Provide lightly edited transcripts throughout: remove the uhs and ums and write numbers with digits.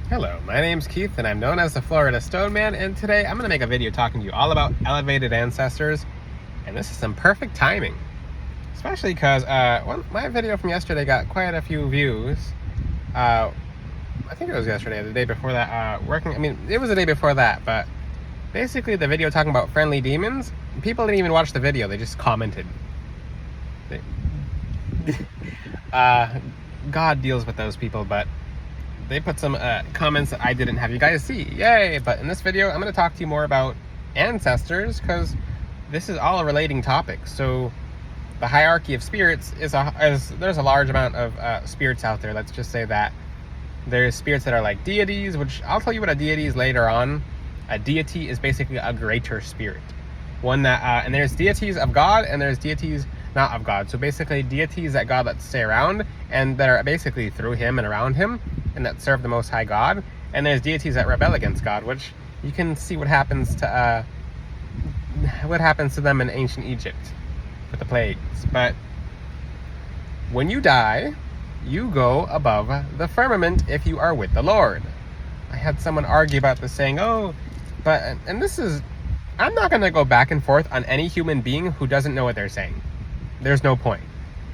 Hello, my name's Keith and I'm known as the Florida Stone Man, and today I'm going to make a video talking to you all about elevated ancestors, and this is some perfect timing, especially because my video from yesterday got quite a few views. I think it was yesterday, the day before that, it was the day before that, but basically the video talking about friendly demons, people didn't even watch the video, they just commented. God deals with those people, but they put some comments that I didn't have you guys see. Yay! But in this video, I'm going to talk to you more about ancestors, because this is all a relating topic. So the hierarchy of spirits there's a large amount of spirits out there. Let's just say that there's spirits that are like deities, which I'll tell you what a deity is later on. A deity is basically a greater spirit. One that, and there's deities of God and there's deities not of God. So basically deities that God lets stay around and that are basically through him and around him and that serve the Most High God. And there's deities that rebel against God, which you can see what happens to them in ancient Egypt with the plagues. But when you die, you go above the firmament if you are with the Lord. I had someone argue about this saying, and this is, I'm not going to go back and forth on any human being who doesn't know what they're saying. There's no point.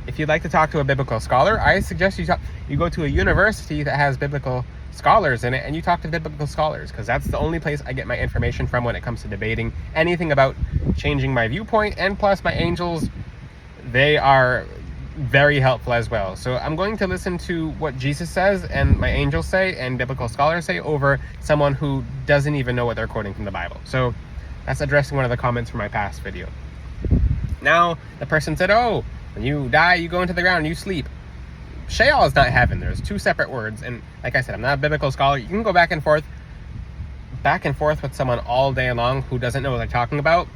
If you'd like to talk to a biblical scholar, I suggest you go to a university that has biblical scholars in it and you talk to biblical scholars, because that's the only place I get my information from when it comes to debating anything about changing my viewpoint. And plus my angels, they are very helpful as well. So I'm going to listen to what Jesus says and my angels say and biblical scholars say over someone who doesn't even know what they're quoting from the Bible. So that's addressing one of the comments from my past video. Now, the person said, oh, when you die, you go into the ground, you sleep. Sheol is not heaven. There's two separate words. And like I said, I'm not a biblical scholar. You can go back and forth with someone all day long who doesn't know what they're talking about,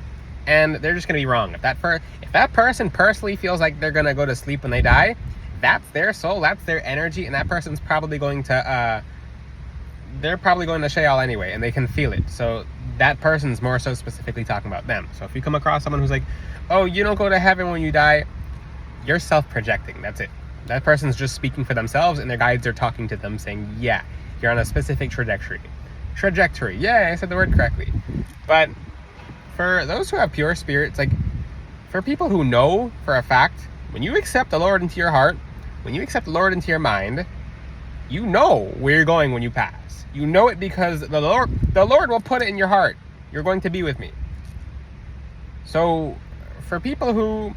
and they're just going to be wrong. If that person personally feels like they're going to go to sleep when they die, that's their soul, that's their energy, and that person's probably going to, they're probably going to Sheol anyway, and they can feel it. So that person's more so specifically talking about them. So if you come across someone who's like, oh, you don't go to heaven when you die, you're self-projecting. That's it. That person's just speaking for themselves, and their guides are talking to them saying, yeah, you're on a specific trajectory. Yeah, I said the word correctly. But for those who have pure spirits, like for people who know for a fact, when you accept the Lord into your heart, when you accept the Lord into your mind, you know where you're going when you pass. You know it because the Lord will put it in your heart. You're going to be with me. So for people who,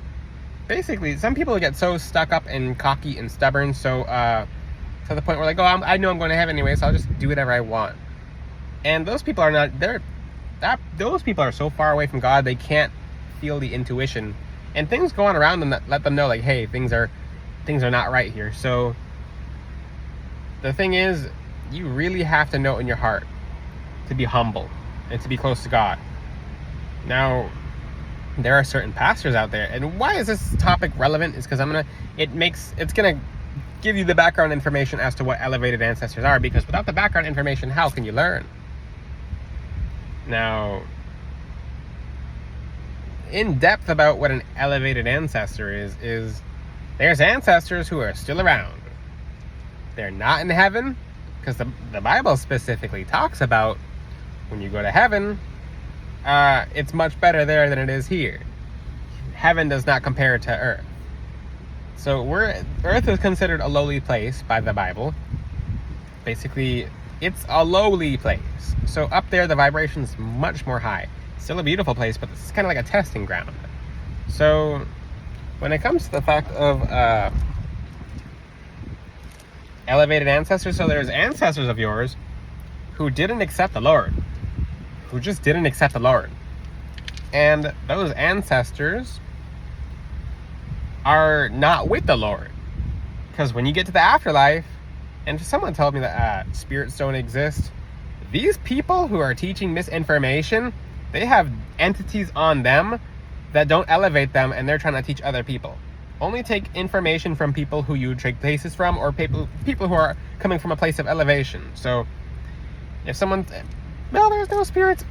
basically, some people get so stuck up and cocky and stubborn, so to the point where like, oh, I know I'm going to heaven anyway, so I'll just do whatever I want. And those people are not, those people are so far away from God, they can't feel the intuition. And things go on around them that let them know, like, hey, things are not right here. So the thing is, you really have to know in your heart to be humble and to be close to God. Now, there are certain pastors out there, and why is this topic relevant is because it's gonna give you the background information as to what elevated ancestors are, because without the background information, how can you learn? Now, in depth about what an elevated ancestor is there's ancestors who are still around. They're not in heaven, because the Bible specifically talks about when you go to heaven, it's much better there than it is here. Heaven does not compare to earth. So earth is considered a lowly place by the Bible. Basically, it's a lowly place. So up there, the vibration's much more high. Still a beautiful place, but it's kind of like a testing ground. So when it comes to the fact of elevated ancestors, so there's ancestors of yours who didn't accept the Lord. Who just didn't accept the Lord. And those ancestors are not with the Lord. Because when you get to the afterlife, and someone told me that spirits don't exist, these people who are teaching misinformation, they have entities on them that don't elevate them, and they're trying to teach other people. Only take information from people who you take places from, or people who are coming from a place of elevation. So if someone, well, there's no spirits,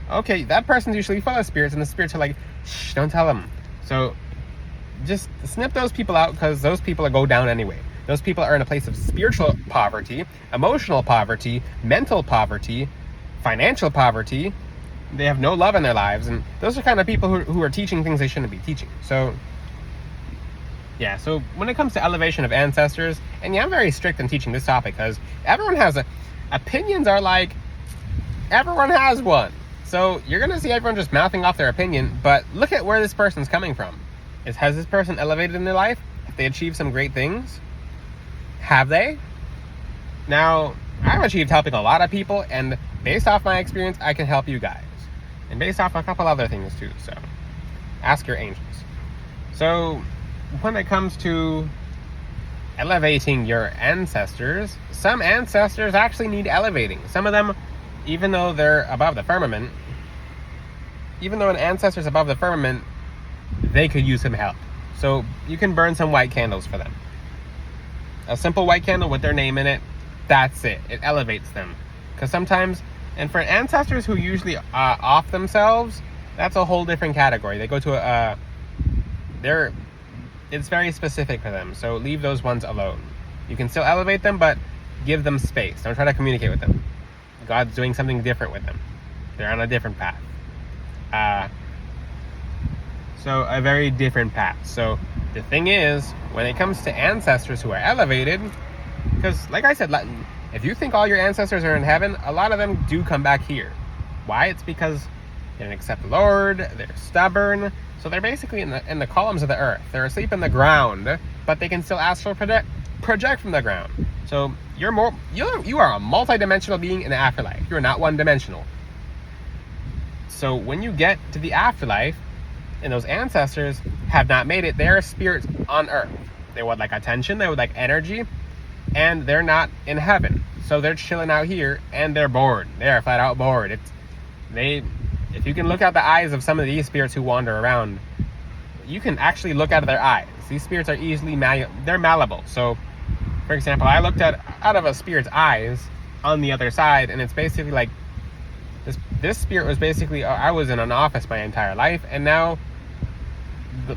okay, that person's usually full of spirits, and the spirits are like, shh, don't tell them. So just snip those people out, because those people go down anyway. Those people are in a place of spiritual poverty, emotional poverty, mental poverty, financial poverty. They have no love in their lives, and those are kind of people who are teaching things they shouldn't be teaching. So yeah, so when it comes to elevation of ancestors, and yeah, I'm very strict in teaching this topic because everyone has opinions are like, everyone has one. So you're going to see everyone just mouthing off their opinion, but look at where this person's coming from. Has this person elevated in their life? Have they achieved some great things? Have they? Now, I've achieved helping a lot of people, and based off my experience, I can help you guys. And based off a couple other things too, so ask your angels. So when it comes to elevating your ancestors, some ancestors actually need elevating. Some of them, even though they're above the firmament, even though an ancestor's above the firmament, they could use some help. So you can burn some white candles for them. A simple white candle with their name in it, that's it. It elevates them. Because sometimes, and for ancestors who usually off themselves, that's a whole different category. They go to it's very specific for them. So leave those ones alone. You can still elevate them, but give them space. Don't try to communicate with them. God's doing something different with them. They're on a different path. So a very different path. So the thing is, when it comes to ancestors who are elevated, because like I said, if you think all your ancestors are in heaven, a lot of them do come back here. Why? It's because they didn't accept the Lord, they're stubborn, so they're basically in the columns of the earth. They're asleep in the ground, but they can still astral project from the ground. So you are a multi-dimensional being in the afterlife. You're not one-dimensional. So when you get to the afterlife, and those ancestors have not made it, they're spirits on earth. They would like attention, they would like energy, and they're not in heaven. So they're chilling out here, and they're bored. They are flat out bored. If you can look out the eyes of some of these spirits who wander around, you can actually look out of their eyes. These spirits are easily they're malleable. So, for example, I looked out of a spirit's eyes on the other side, and it's basically like this spirit was basically, I was in an office my entire life, and now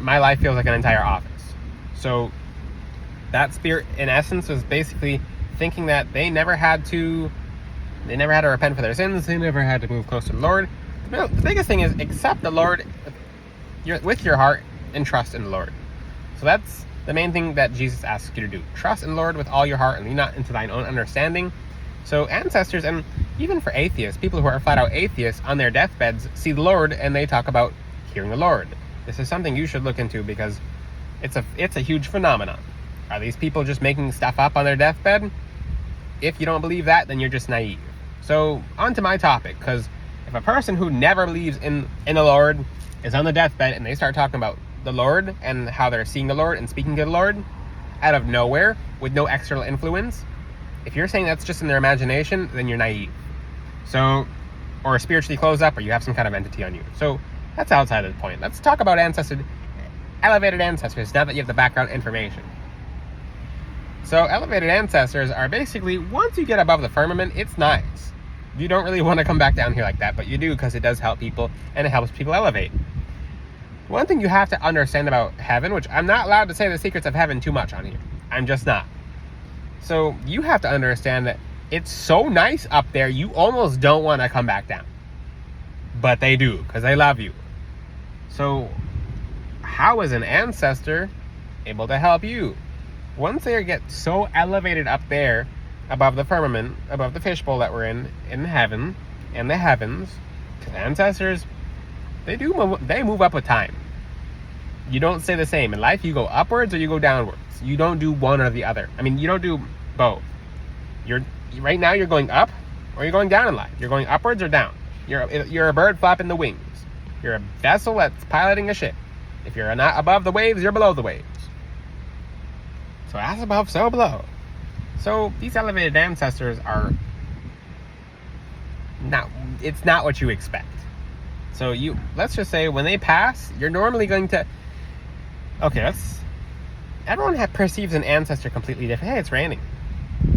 my life feels like an entire office. So that spirit, in essence, was basically thinking that they never had to repent for their sins. They never had to move closer to the Lord. The biggest thing is accept the Lord with your heart and trust in the Lord. So that's the main thing that Jesus asks you to do. Trust in the Lord with all your heart and lean not into thine own understanding. So ancestors, and even for atheists, people who are flat out atheists on their deathbeds see the Lord and they talk about hearing the Lord. This is something you should look into because it's a huge phenomenon. Are these people just making stuff up on their deathbed? If you don't believe that, then you're just naive. So on to my topic, because if a person who never believes in the Lord is on the deathbed and they start talking about the Lord and how they're seeing the Lord and speaking to the Lord out of nowhere with no external influence, if you're saying that's just in their imagination, then you're naive. So, or spiritually closed up, or you have some kind of entity on you. So that's outside of the point. Let's talk about elevated ancestors now that you have the background information. So elevated ancestors are basically, once you get above the firmament, it's nice. You don't really want to come back down here like that, but you do because it does help people and it helps people elevate. One thing you have to understand about heaven, which I'm not allowed to say the secrets of heaven too much on here. I'm just not. So you have to understand that it's so nice up there, you almost don't want to come back down. But they do, because they love you. So how is an ancestor able to help you? Once they get so elevated up there, above the firmament, above the fishbowl that we're in heaven, in the heavens, because ancestors, they move up with time. You don't stay the same. In life, you go upwards or you go downwards. You don't do one or the other. I mean, you don't do both. Right now, you're going up or you're going down in life. You're going upwards or down. You're a bird flapping the wings. You're a vessel that's piloting a ship. If you're not above the waves, you're below the waves. So as above, so below. So these elevated ancestors are it's not what you expect. So let's just say when they pass, you're normally going to, everyone perceives an ancestor completely different. Hey, it's raining.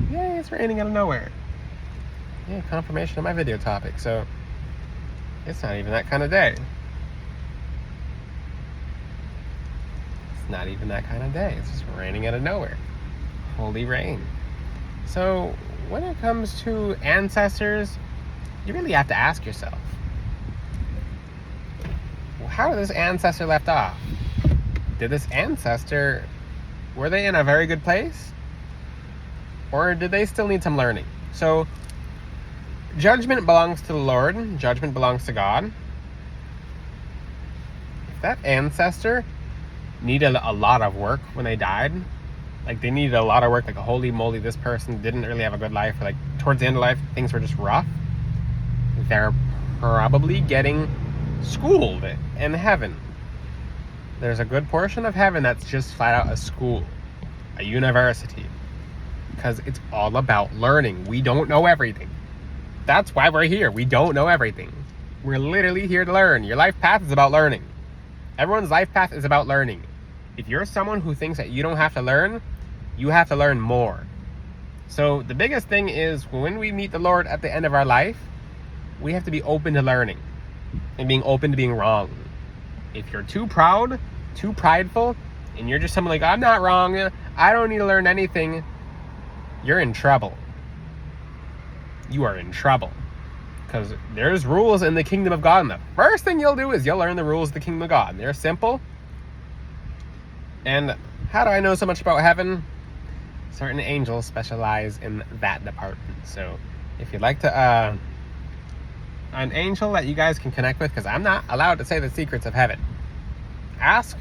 Yay, it's raining out of nowhere. Yeah, confirmation of my video topic. So it's not even that kind of day. It's not even that kind of day. It's just raining out of nowhere. holy rain. So when it comes to ancestors, you really have to ask yourself, how did this ancestor left off? Did this ancestor, were they in a very good place? Or did they still need some learning? So judgment belongs to the Lord. Judgment belongs to God. If that ancestor needed a lot of work when they died, like they needed a lot of work, like holy moly, this person didn't really have a good life, or like towards the end of life things were just rough, they're probably getting schooled in heaven. There's a good portion of heaven that's just flat out a school, a university, because it's all about learning. We don't know everything. That's why we're here. We don't know everything. We're literally here to learn. Your life path is about learning. Everyone's life path is about learning. If you're someone who thinks that you don't have to learn, you have to learn more. So the biggest thing is when we meet the Lord at the end of our life, we have to be open to learning and being open to being wrong. If you're too proud, too prideful, and you're just someone like, I'm not wrong, I don't need to learn anything, you're in trouble. You are in trouble. Because there's rules in the kingdom of God, and the first thing you'll do is you'll learn the rules of the kingdom of God. They're simple. And how do I know so much about heaven? Certain angels specialize in that department. So if you'd like to, an angel that you guys can connect with, because I'm not allowed to say the secrets of heaven, ask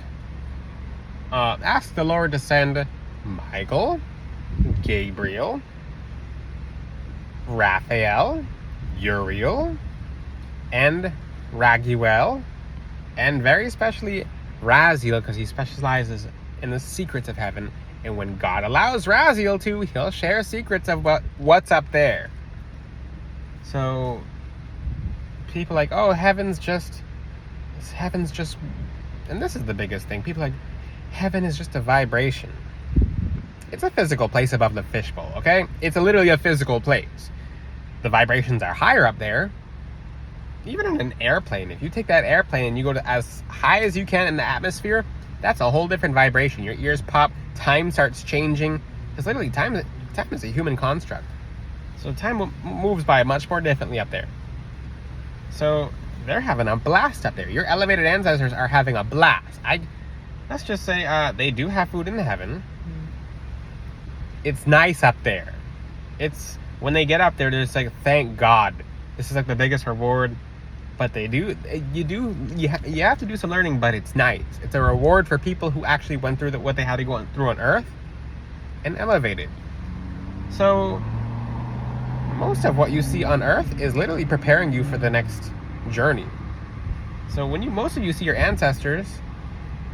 the Lord to send Michael, Gabriel, Raphael, Uriel, and Raguel, and very especially Raziel, because he specializes in the secrets of heaven. And when God allows Raziel to, he'll share secrets of what's up there. So people like, oh, heaven's just, and this is the biggest thing. People like, heaven is just a vibration. It's a physical place above the fishbowl, okay? It's literally a physical place. The vibrations are higher up there. Even in an airplane, if you take that airplane and you go to as high as you can in the atmosphere, that's a whole different vibration. Your ears pop, time starts changing. Because literally, time is a human construct. So time moves by much more differently up there. So they're having a blast up there. Your elevated ancestors are having a blast. Let's just say they do have food in heaven. It's nice up there. When they get up there, they're just like, thank God. This is like the biggest reward. But you have to do some learning, but it's nice. It's a reward for people who actually went through what they had to go through on Earth and elevated. So most of what you see on Earth is literally preparing you for the next journey. So when most of you see your ancestors,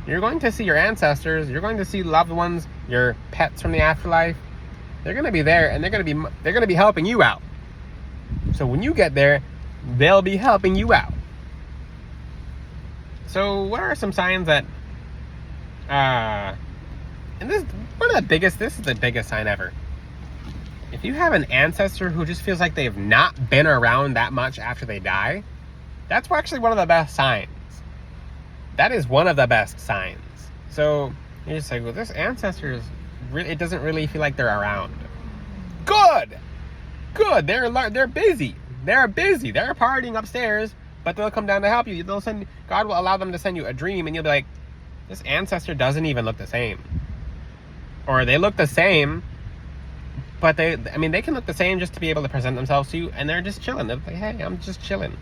you're going to see your ancestors, you're going to see loved ones, your pets from the afterlife. They're going to be there, and they're going to be helping you out. So when you get there, they'll be helping you out. So what are some signs that and this is the biggest sign ever. If you have an ancestor who just feels like they've not been around that much after they die, that's actually one of the best signs. That is one of the best signs. So you're just like, well, this ancestor it doesn't really feel like they're around. Good. They're busy. They're partying upstairs, but they'll come down to help you. God will allow them to send you a dream, and you'll be like, this ancestor doesn't even look the same. Or they look the same, but they can look the same just to be able to present themselves to you, and they're just chilling. They're like, hey, I'm just chilling.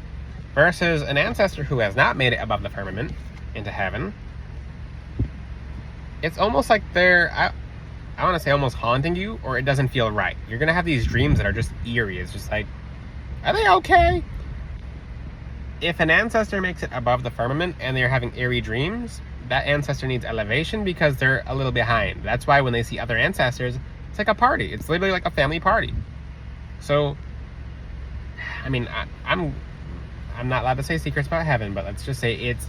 Versus an ancestor who has not made it above the firmament into heaven. It's almost like I want to say almost haunting you, or it doesn't feel right. You're going to have these dreams that are just eerie. It's just like, are they okay? If an ancestor makes it above the firmament and they're having eerie dreams, that ancestor needs elevation because they're a little behind. That's why when they see other ancestors, it's like a party. It's literally like a family party. So, I'm not allowed to say secrets about heaven, but let's just say it's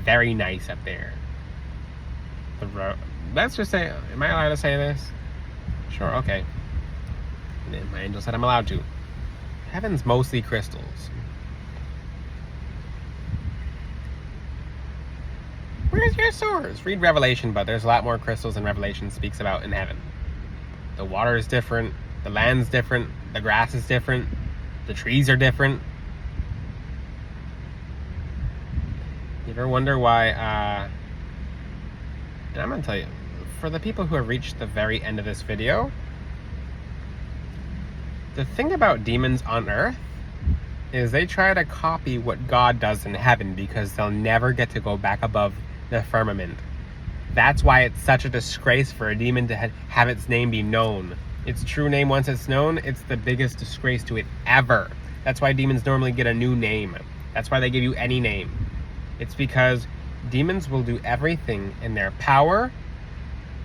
very nice up there. Let's just say, am I allowed to say this? Sure, okay. My angel said I'm allowed to. Heaven's mostly crystals. Where's your source? Read Revelation, but there's a lot more crystals than Revelation speaks about in heaven. The water is different. The land's different. The grass is different. The trees are different. You ever wonder why, and I'm going to tell you, for the people who have reached the very end of this video, the thing about demons on Earth is they try to copy what God does in heaven because they'll never get to go back above the firmament. That's why it's such a disgrace for a demon to have its name be known. Its true name, once it's known, it's the biggest disgrace to it ever. That's why demons normally get a new name. That's why they give you any name. It's because demons will do everything in their power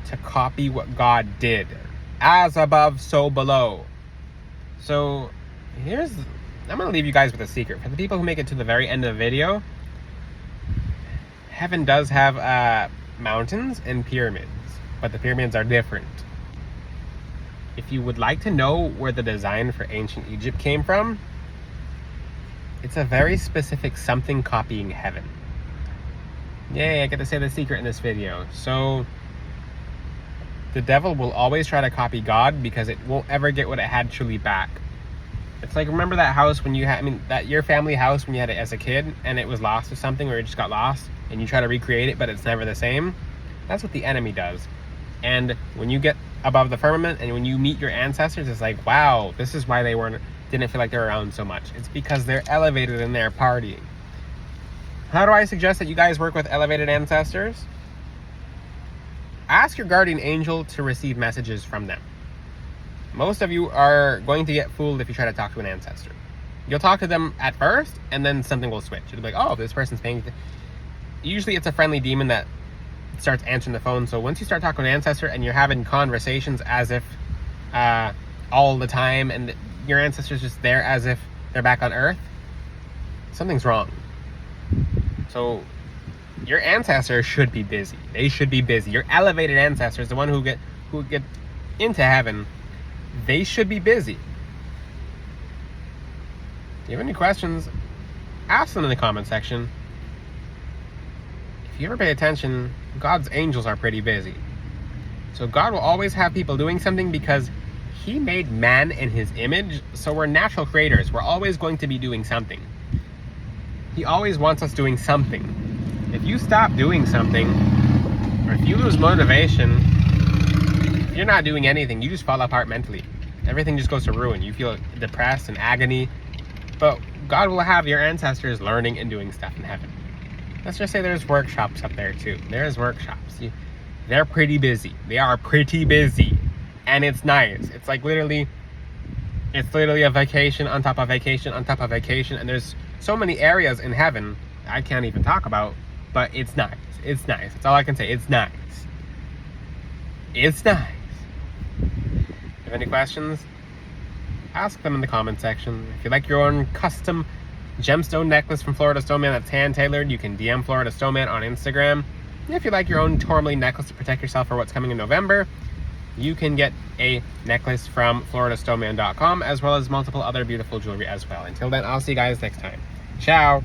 to copy what God did. As above, so below. So, I'm going to leave you guys with a secret. For the people who make it to the very end of the video, heaven does have mountains and pyramids, but the pyramids are different. If you would like to know where the design for ancient Egypt came from, it's a very specific something copying heaven. Yay, I get to say the secret in this video. So, the devil will always try to copy God because it won't ever get what it had truly back. It's like, remember that house when you had, your family house when you had it as a kid and it was lost or something, or it just got lost and you try to recreate it, but it's never the same? That's what the enemy does. And when you get above the firmament and when you meet your ancestors, it's like, wow, this is why they didn't feel like they were around so much. It's because they're elevated in their partying. How do I suggest that you guys work with elevated ancestors? Ask your guardian angel to receive messages from them. Most of you are going to get fooled if you try to talk to an ancestor. You'll talk to them at first, and then something will switch. It'll be like, oh, this person's paying attention. Usually it's a friendly demon that starts answering the phone. So once you start talking to an ancestor and you're having conversations as if all the time, and your ancestor's just there as if they're back on Earth, something's wrong. So your ancestors should be busy. They should be busy. Your elevated ancestors, the one who get into heaven, they should be busy. If you have any questions, ask them in the comment section. If you ever pay attention, God's angels are pretty busy. So God will always have people doing something because He made man in His image. So we're natural creators. We're always going to be doing something. He always wants us doing something. If you stop doing something, or if you lose motivation, if you're not doing anything, you just fall apart mentally. Everything just goes to ruin. You feel depressed and agony. But God will have your ancestors learning and doing stuff in heaven. Let's just say there's workshops up there too. There's workshops. They're pretty busy. They are pretty busy. And it's nice. It's literally a vacation on top of vacation on top of vacation. And there's so many areas in heaven I can't even talk about. But it's nice. It's nice. That's all I can say. It's nice. It's nice. If you have any questions, ask them in the comment section. If you like your own custom gemstone necklace from Florida Stoneman that's hand-tailored, you can DM Florida Stoneman on Instagram. And if you like your own tourmaline necklace to protect yourself for what's coming in November, you can get a necklace from floridastoneman.com, as well as multiple other beautiful jewelry as well. Until then, I'll see you guys next time. Ciao!